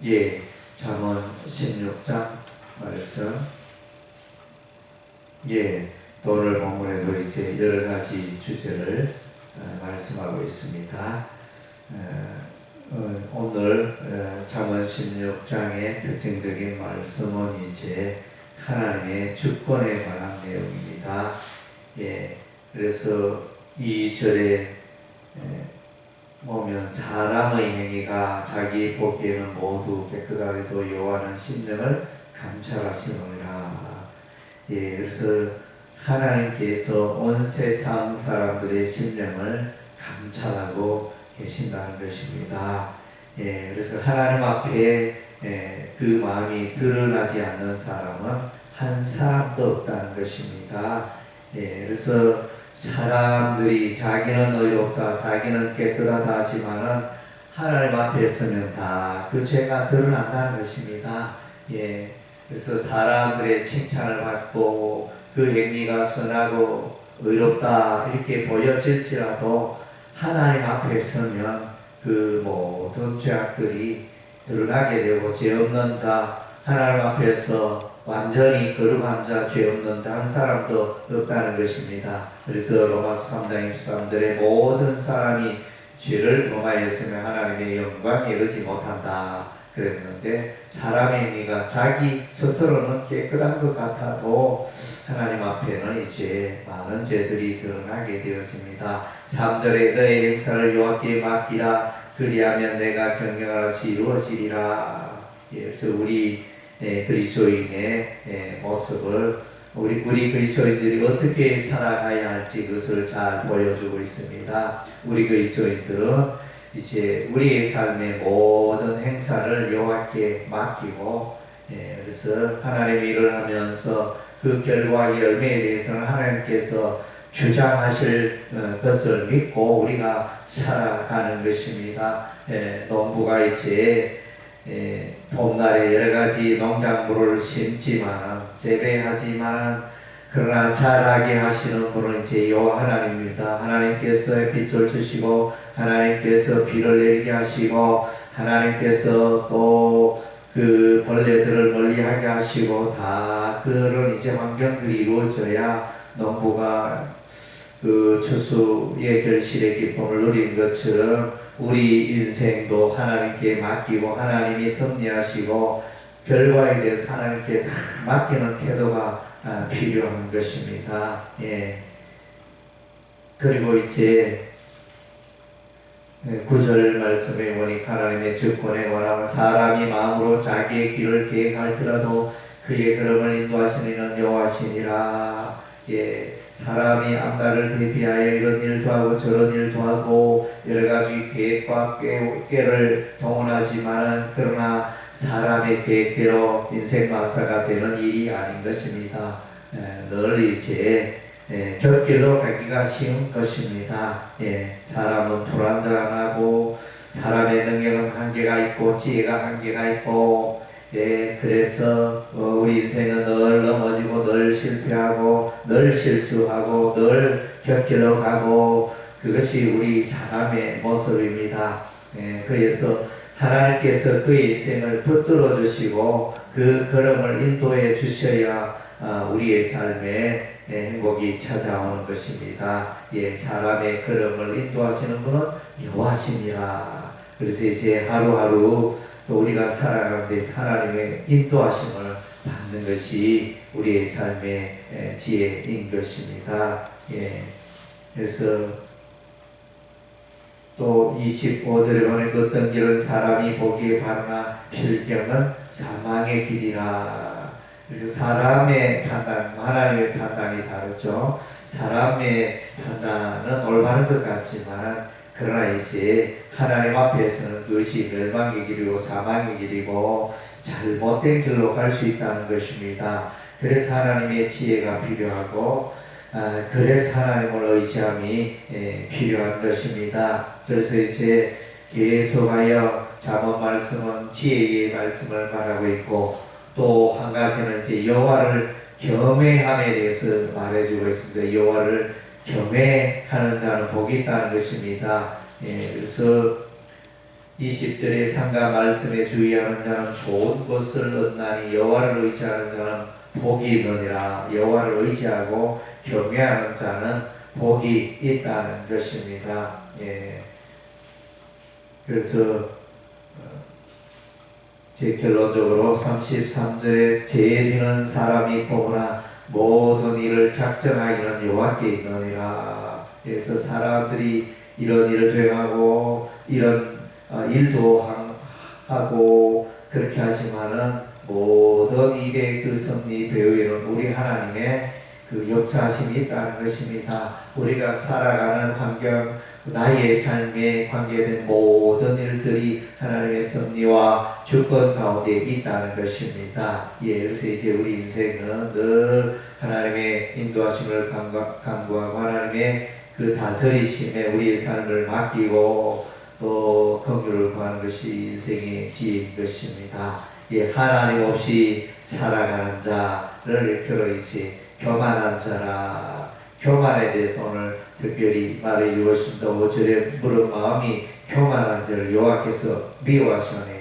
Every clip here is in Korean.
예, 잠언 16장 말씀. 예, 또 오늘 본문에도 이제 여러 가지 주제를 말씀하고 있습니다. 오늘 잠언 16장의 특징적인 말씀은 이제 하나님의 주권에 관한 내용입니다. 예, 그래서 2절에 보면 사람의 행위가 자기 보기에는 모두 깨끗하게도 여호와는 심령을 감찰하시느니라. 예, 그래서 하나님께서 온 세상 사람들의 심령을 감찰하고 계신다는 것입니다. 예, 그래서 하나님 앞에 그 마음이 드러나지 않는 사람은 한 사람도 없다는 것입니다. 예, 그래서 사람들이 자기는 의롭다, 자기는 깨끗하다 하지만은 하나님 앞에 서면 다 그 죄가 드러난다는 것입니다. 예, 그래서 사람들의 칭찬을 받고 그 행위가 선하고 의롭다 이렇게 보여질지라도 하나님 앞에 서면 그 모든 죄악들이 드러나게 되고 죄 없는 자, 하나님 앞에서 완전히 거룩한 자, 죄 없는 자 한 사람도 없다는 것입니다. 그래서 로마서 3장 23절에 모든 사람이 죄를 범하였으면 하나님의 영광에 이르지 못한다 그랬는데, 사람의 행위가 자기 스스로는 깨끗한 것 같아도 하나님 앞에는 이제 많은 죄들이 드러나게 되어집니다. 3절에 너의 행사를 여호와께 맡기라, 그리하면 내가 경영할 것이 이루어지리라. 그래서 우리 그리스도인의 모습을 우리 그리스도인들이 어떻게 살아가야 할지 그것을 잘 보여주고 있습니다. 우리 그리스도인들은 이제 우리의 삶의 모든 행사를 여호와께 맡기고, 그래서 하나님의 일을 하면서 그 결과의 열매에 대해서는 하나님께서 주장하실 것을 믿고 우리가 살아가는 것입니다. 농부가 이제 봄날에 여러 가지 농작물을 심지만 재배하지만 그러나 자라게 하시는 분은 이제 여호와 하나님입니다. 하나님께서 햇빛을 주시고 하나님께서 비를 내리게 하시고 하나님께서 또 그 벌레들을 멀리하게 하시고 다 그런 이제 환경들이 이루어져야 농부가 그 추수의 결실의 기쁨을 누린 것처럼 우리 인생도 하나님께 맡기고 하나님이 섭리하시고 결과에 대해서 하나님께 맡기는 태도가 필요한 것입니다. 예. 그리고 이제 9절 말씀에 보니까 하나님의 주권에 관하여 사람이 마음으로 자기의 길을 계획할지라도 그의 걸음을 인도하시는 이는 여호와시니라. 예, 사람이 앞날을 대비하여 이런 일도 하고 저런 일도 하고 여러 가지 계획과 꾀를 동원하지만 그러나 사람의 계획대로 인생 마사가 되는 일이 아닌 것입니다. 늘 이제 곁길로 가기가 쉬운 것입니다. 사람은 불완전하고 사람의 능력은 한계가 있고 지혜가 한계가 있고, 그래서 우리 인생은 늘 넘어지고 늘 실패하고 늘 실수하고 늘 곁길로 가고 그것이 우리 사람의 모습입니다. 그래서 하나님께서 그의 인생을 붙들어 주시고 그 걸음을 인도해 주셔야 우리의 삶에 행복이 찾아오는 것입니다. 사람의 걸음을 인도하시는 분은 여호와시니라. 그래서 이제 하루하루 또 우리가 살아가는데 하나님의 인도하심을 받는 것이 우리의 삶의 지혜인 것입니다. 그래서 또 25절에 보면 어떤 길은 사람이 보기에 바르나 필경은 사망의 길이라. 그래서 사람의 판단, 하나님의 판단이 다르죠. 사람의 판단은 올바른 것 같지만 그러나 이제 하나님 앞에서는 그것이 멸망의 길이고 사망의 길이고 잘못된 길로 갈 수 있다는 것입니다. 그래서 하나님의 지혜가 필요하고 그래서 하나님을 의지함이 필요한 것입니다. 그래서 이제 계속하여 잠언 말씀은 지혜의 말씀을 말하고 있고 또 한 가지는 이제 여호와를 경외함에 대해서 말해주고 있습니다. 여호와를 경외하는 자는 복이 있다는 것입니다. 그래서 20절에 상가 말씀에 주의하는 자는 좋은 것을 얻나니 여호와를 의지하는 자는 복이 있느니라. 여호와를 의지하고 경외하는 자는 복이 있다는 것입니다. 예. 그래서 제 결론적으로 33절에 죄에 비는 사람이 뽑으나 모든 일을 작정하기는 여호와께 있느니라. 그래서 사람들이 이런 일을 행하고 이런 일도 하고 그렇게 하지만은 모든 일의 그 섭리 배후에는 우리 하나님의 그 역사하심이 있다는 것입니다. 우리가 살아가는 환경, 나의 삶에 관계된 모든 일들이 하나님의 섭리와 주권 가운데 있다는 것입니다. 예, 그래서 이제 우리 인생은 늘 하나님의 인도하심을 간구하고 하나님의 그 다스리심에 우리의 삶을 맡기고 또 긍휼을 구하는 것이 인생의 지혜인 것입니다. 예, 하나님 없이 살아가는 자를 일컬어 이제 교만한 자라. 교만에 대해서 오늘 특별히 말해 주었습니다. 5절에 물은 마음이 교만한 자를 여호와께서 미워하시오니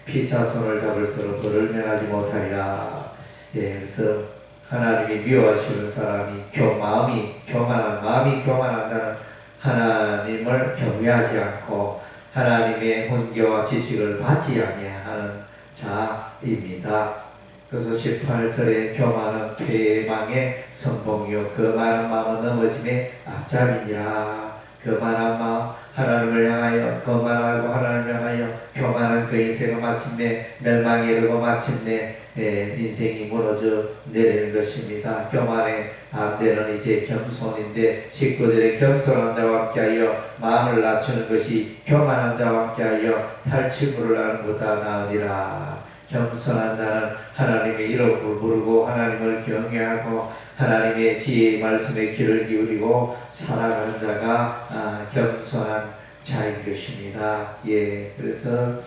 피차손을 잡을 터로 벌을 면하지 못하리라. 예, 그래서 하나님이 미워하시는 사람이 마음이 교만한 자는 하나님을 경외하지 않고 하나님의 훈계와 지식을 받지 아니하는 자입니다. 그래서 18절에 교만은 패망의 선봉이요 거만한 마음은 넘어짐의 앞잡이니라. 거만한 마음 하나님을 향하여 거만하고 하나님을 향하여 교만한 그 인생은 마침내 멸망에 이르고 마침내 인생이 무너져 내리는 것입니다. 교만의 반대는 이제 겸손인데 19절에 겸손한 자와 함께하여 마음을 낮추는 것이 교만한 자와 함께하여 탈취물을 하는 것보다 나으니라. 겸손한 자는 하나님의 이름을 부르고 하나님을 경외하고 하나님의 지혜의 말씀에 귀를 기울이고 살아가는 자가 겸손한 자인 것입니다. 예, 그래서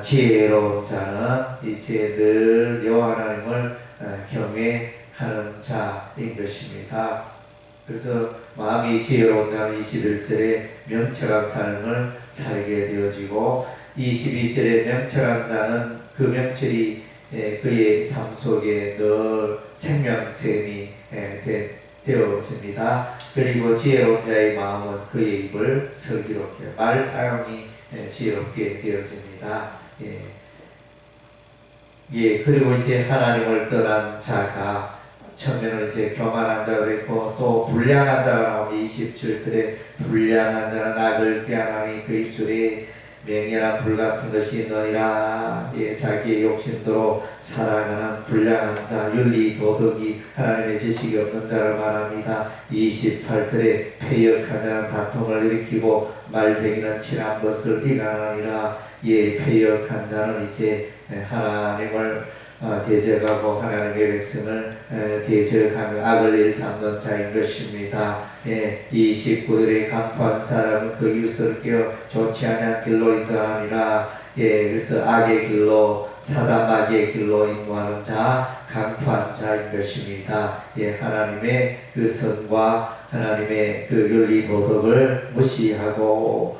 지혜로운 자는 이제 늘 여호와 하나님을 경외하는 자인 것입니다. 그래서 마음이 지혜로운 자는 21절에 명철한 삶을 살게 되어지고 22절에 명철한 자는 그 명철이 그의 삶 속에 늘 생명샘이 되어집니다. 그리고 지혜로운 자의 마음은 그의 입을 슬기롭게 말 사용이 지혜롭게 되어집니다. 예, 그리고 이제 하나님을 떠난 자가 처음에는 이제 교만한 자가 있고 또 불량한 자가 나오면 27절에 불량한 자는 악을 빼앗나니 그 입술에 맹렬한 불 같은 것이 있느니라. 예, 자기의 욕심대로 살아가는 불량한 자, 윤리 도덕이 하나님의 지식이 없는 자를 말합니다. 28절에 패역한 자는 다툼을 일으키고 말쟁이는 친한 것을 이간하니라. 예, 패역한 자는 이제 하나님을 대적하고 하나님의 백성을 대적하며 악을 일삼는 자인 것입니다. 29절에 강포한 사람은 그 이웃을 깨어 좋지 않은 길로 인도하니라. 그래서 악의 길로 사단마귀의 길로 인도하는 자, 강포한 자인 것입니다. 하나님의 그 선과 하나님의 그 윤리 도덕을 무시하고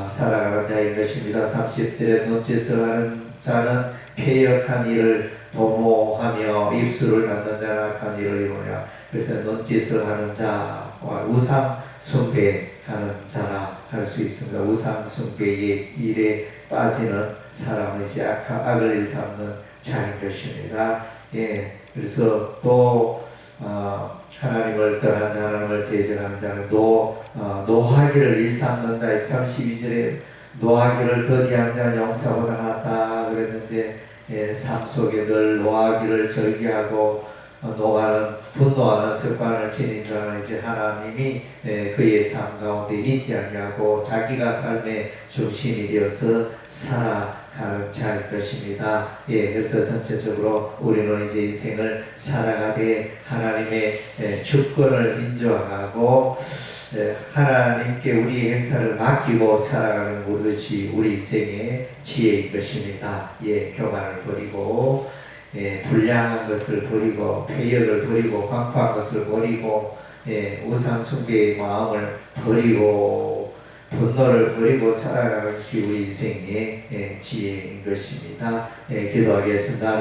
살아가는 자인 것입니다. 30절에 눈짓을 하는 자는 패역한 일을 도모하며 입술을 닫는 자는 악한 일을 이루냐. 그래서 눈짓을 하는 자와 우상 숭배하는 자라 할 수 있습니다. 우상 숭배의 일에 빠지는 사람은 이제 악을 일삼는 자인 것입니다. 그래서 또 하나님을 떠난 자, 하나님을 대적하는 자는 노하기를 일삼는 자. 32절에 노하기를 더디한 자는 용사보다 낫다 그랬는데 삶 속에 늘 노하기를 절기하고 분노하는 습관을 지닌 자는 이제 하나님이 그의 삶 가운데 있지 아니하고 자기가 삶의 중심이 되어서 살아가는 자일 것입니다. 그래서 전체적으로 우리는 이제 인생을 살아가되 하나님의 주권을 인정하고 하나님께 우리의 행사를 맡기고 살아가는 것이 우리 인생의 지혜인 것입니다. 교만을 버리고 불량한 것을 버리고 패역을 버리고 광포한 것을 버리고 우상 숭배의 마음을 버리고 분노를 버리고 살아가는 것이 우리 인생의 지혜인 것입니다. 기도하겠습니다.